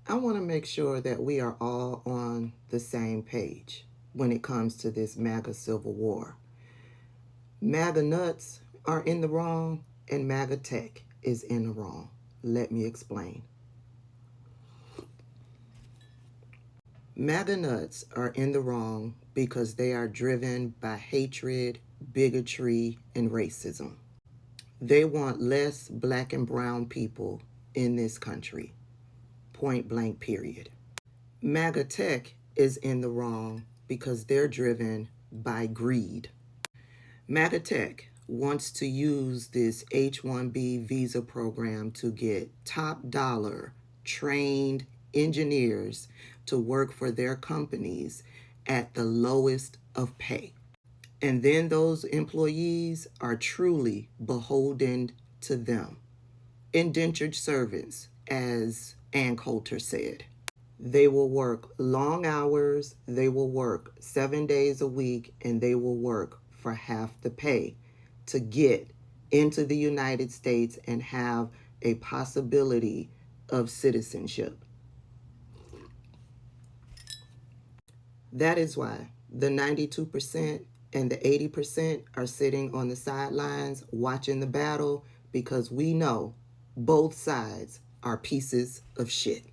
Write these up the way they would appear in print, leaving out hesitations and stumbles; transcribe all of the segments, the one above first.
I want to make sure that we are all on the same page when it comes to this MAGA civil war. MAGA nuts are in the wrong and MAGA tech is in the wrong. Let me explain. MAGA nuts are in the wrong because they are driven by hatred, bigotry, and racism. They want less black and brown people in this country. Point blank, period. MAGA tech is in the wrong because they're driven by greed. MAGA tech wants to use this H-1B visa program to get top dollar trained engineers to work for their companies at the lowest of pay. And then those employees are truly beholden to them. Indentured servants, as Ann Coulter said. They will work long hours, they will work 7 days a week, and they will work for half the pay to get into the United States and have a possibility of citizenship. That is why the 92% and the 80% are sitting on the sidelines watching the battle, because we know both sides are pieces of shit.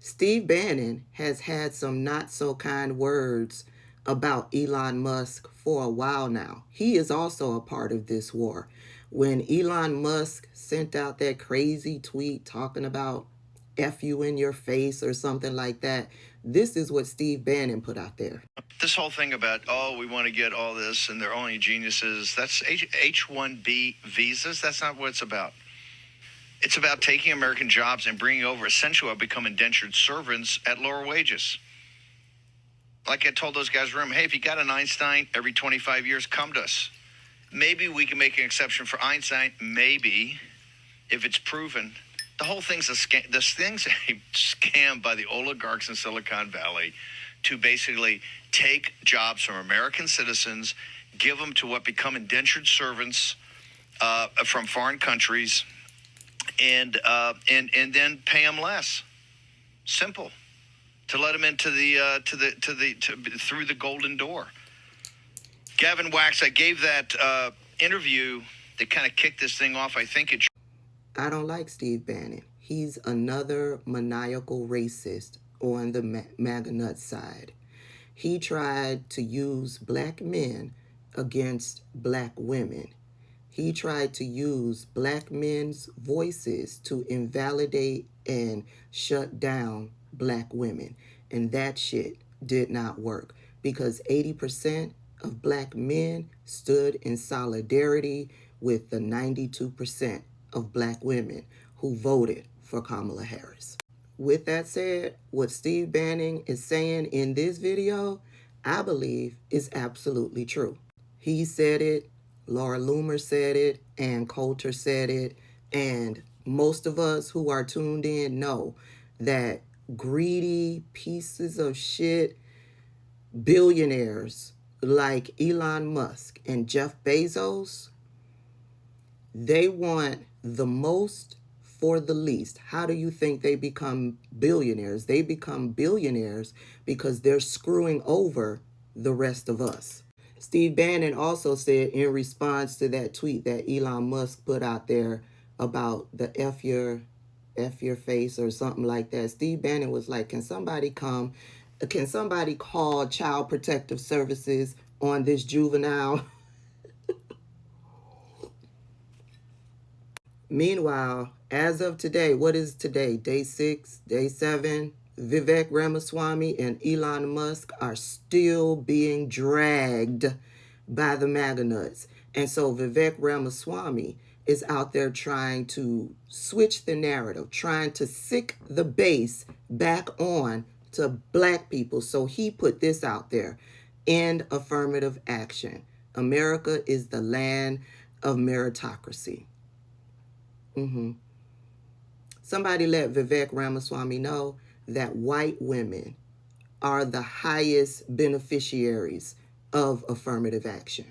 Steve Bannon has had some not so kind words about Elon Musk for a while now. He is also a part of this war. When Elon Musk sent out that crazy tweet talking about F you in your face or something like that, this is what Steve Bannon put out there. This whole thing about, oh, we want to get all this and they're only geniuses, that's H-1B visas. That's not what it's about. It's about taking American jobs and bringing over essentially what become indentured servants at lower wages. Like I told those guys, remember, hey, if you got an Einstein every 25 years, come to us. Maybe we can make an exception for Einstein. Maybe, if it's proven. The whole thing's a scam. This thing's a scam by the oligarchs in Silicon Valley to basically take jobs from American citizens, give them to what become indentured servants from foreign countries, and then pay them less. Simple. To let them into through the golden door. Gavin Wax, I gave that interview that kind of kicked this thing off. I don't like Steve Bannon. He's another maniacal racist on the MAGA nut side. He tried to use black men against black women. He tried to use black men's voices to invalidate and shut down black women. And that shit did not work, because 80% of black men stood in solidarity with the 92% of black women who voted for Kamala Harris. With that said, what Steve Bannon is saying in this video, I believe is absolutely true. He said it, Laura Loomer said it, Ann Coulter said it, and most of us who are tuned in know that greedy pieces of shit billionaires like Elon Musk and Jeff Bezos, they want the most for the least. How do you think they become billionaires? They become billionaires because they're screwing over the rest of us. Steve Bannon also said in response to that tweet that Elon Musk put out there about the F your face or something like that, Steve Bannon was like, can somebody call Child Protective Services on this juvenile? Meanwhile, as of today, what is today? Day 6, day 7, Vivek Ramaswamy and Elon Musk are still being dragged by the MAGA nuts. And so Vivek Ramaswamy is out there trying to switch the narrative, trying to sick the base back on to black people. So he put this out there: end affirmative action. America is the land of meritocracy. Somebody let Vivek Ramaswamy know that white women are the highest beneficiaries of affirmative action.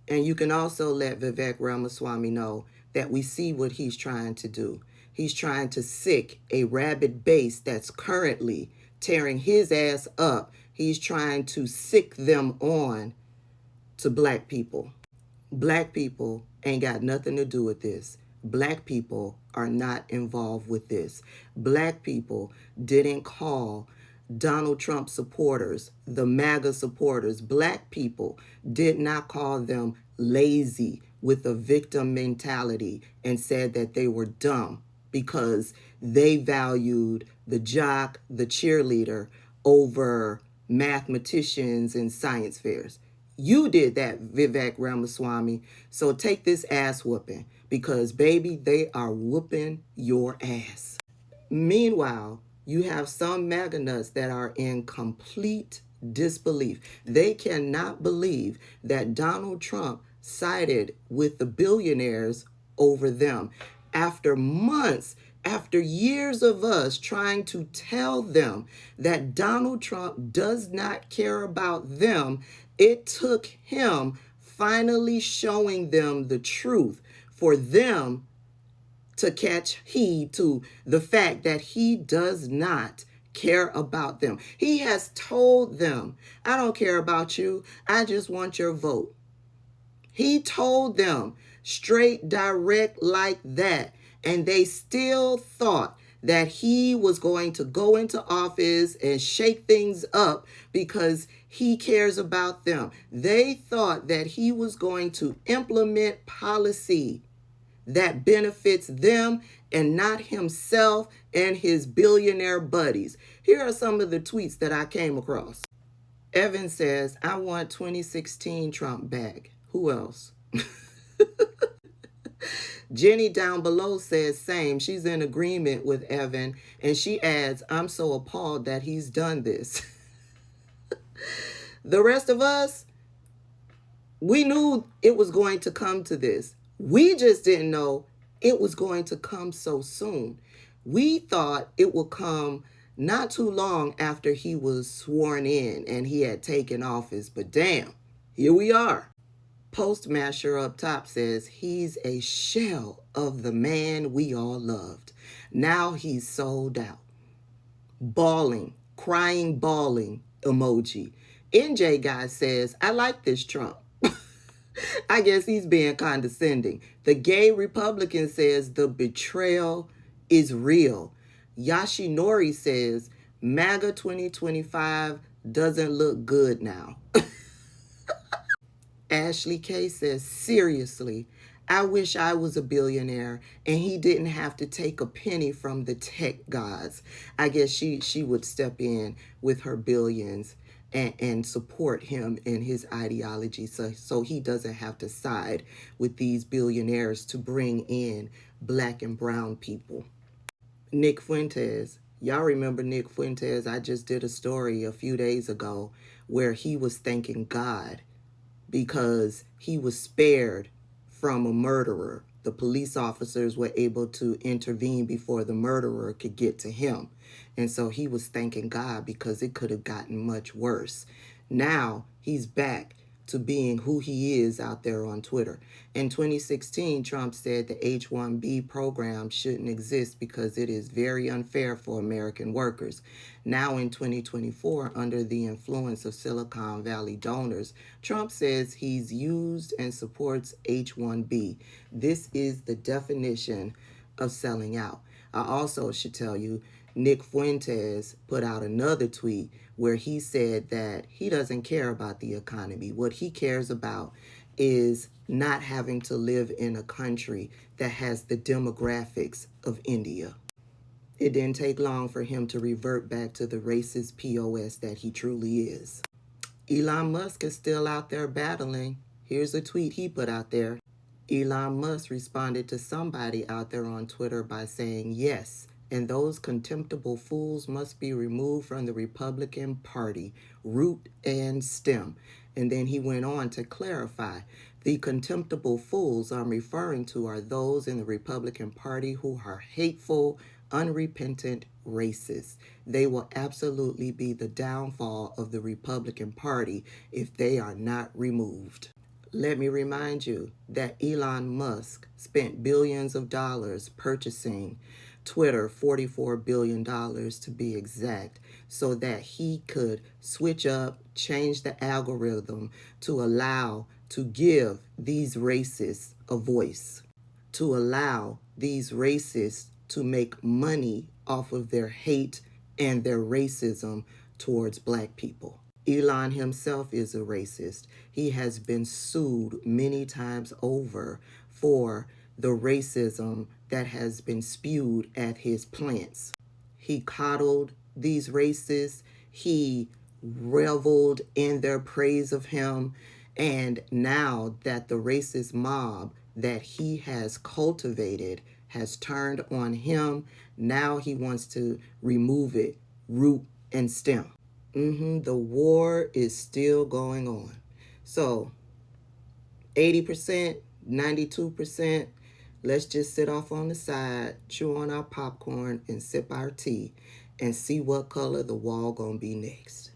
And you can also let Vivek Ramaswamy know that we see what he's trying to do, He's trying to sick a rabid base that's currently tearing his ass up. He's trying to sick them on to black people. Black people ain't got nothing to do with this. Black people are not involved with this. Black people didn't call Donald Trump supporters, the MAGA supporters. Black people did not call them lazy with a victim mentality and said that they were dumb because they valued the jock, the cheerleader over mathematicians and science fairs. You did that, Vivek Ramaswamy. So take this ass whooping because, baby, they are whooping your ass. Meanwhile, you have some MAGA nuts that are in complete disbelief. They cannot believe that Donald Trump sided with the billionaires over them. After months, after years of us trying to tell them that Donald Trump does not care about them, it took him finally showing them the truth for them to catch heed to the fact that he does not care about them. He has told them, I don't care about you. I just want your vote. He told them straight, direct like that. And they still thought that he was going to go into office and shake things up because he cares about them. They thought that he was going to implement policy that benefits them and not himself and his billionaire buddies. Here are some of the tweets that I came across. Evan says, I want 2016 Trump back. Who else? Jenny down below says same. She's in agreement with Evan. And she adds, I'm so appalled that he's done this. The rest of us, we knew it was going to come to this. We just didn't know it was going to come so soon. We thought it would come not too long after he was sworn in and he had taken office. But damn, here we are. Postmaster up top says he's a shell of the man we all loved. Now he's sold out. Bawling, crying, bawling emoji. NJ guy says, I like this Trump. I guess he's being condescending. The gay Republican says the betrayal is real. Yashinori says MAGA 2025 doesn't look good now. Ashley K says, seriously, I wish I was a billionaire and he didn't have to take a penny from the tech gods. I guess she would step in with her billions and support him in his ideology so he doesn't have to side with these billionaires to bring in black and brown people. Nick Fuentes. Y'all remember Nick Fuentes? I just did a story a few days ago where he was thanking God because he was spared from a murderer. The police officers were able to intervene before the murderer could get to him. And so he was thanking God because it could have gotten much worse. Now he's back to being who he is out there on Twitter. In 2016, Trump said the H-1B program shouldn't exist because it is very unfair for American workers. Now in 2024, under the influence of Silicon Valley donors, Trump says he's used and supports H-1B. This is the definition of selling out. I also should tell you, Nick Fuentes put out another tweet where he said that he doesn't care about the economy. What he cares about is not having to live in a country that has the demographics of India. It didn't take long for him to revert back to the racist POS that he truly is. Elon Musk is still out there battling. Here's a tweet he put out there. Elon Musk responded to somebody out there on Twitter by saying, yes, and those contemptible fools must be removed from the Republican Party, root and stem. And then he went on to clarify, the contemptible fools I'm referring to are those in the Republican Party who are hateful, unrepentant racists. They will absolutely be the downfall of the Republican Party if they are not removed. Let me remind you that Elon Musk spent billions of dollars purchasing Twitter $44 billion to be exact, so that he could switch up, change the algorithm to give these racists a voice, to allow these racists to make money off of their hate and their racism towards black people. Elon himself is a racist. He has been sued many times over for the racism that has been spewed at his plants. He coddled these racists. He reveled in their praise of him. And now that the racist mob that he has cultivated has turned on him, now he wants to remove it root and stem. The war is still going on. So 80%, 92%, let's just sit off on the side, chew on our popcorn, and sip our tea, and see what color the wall gonna be next.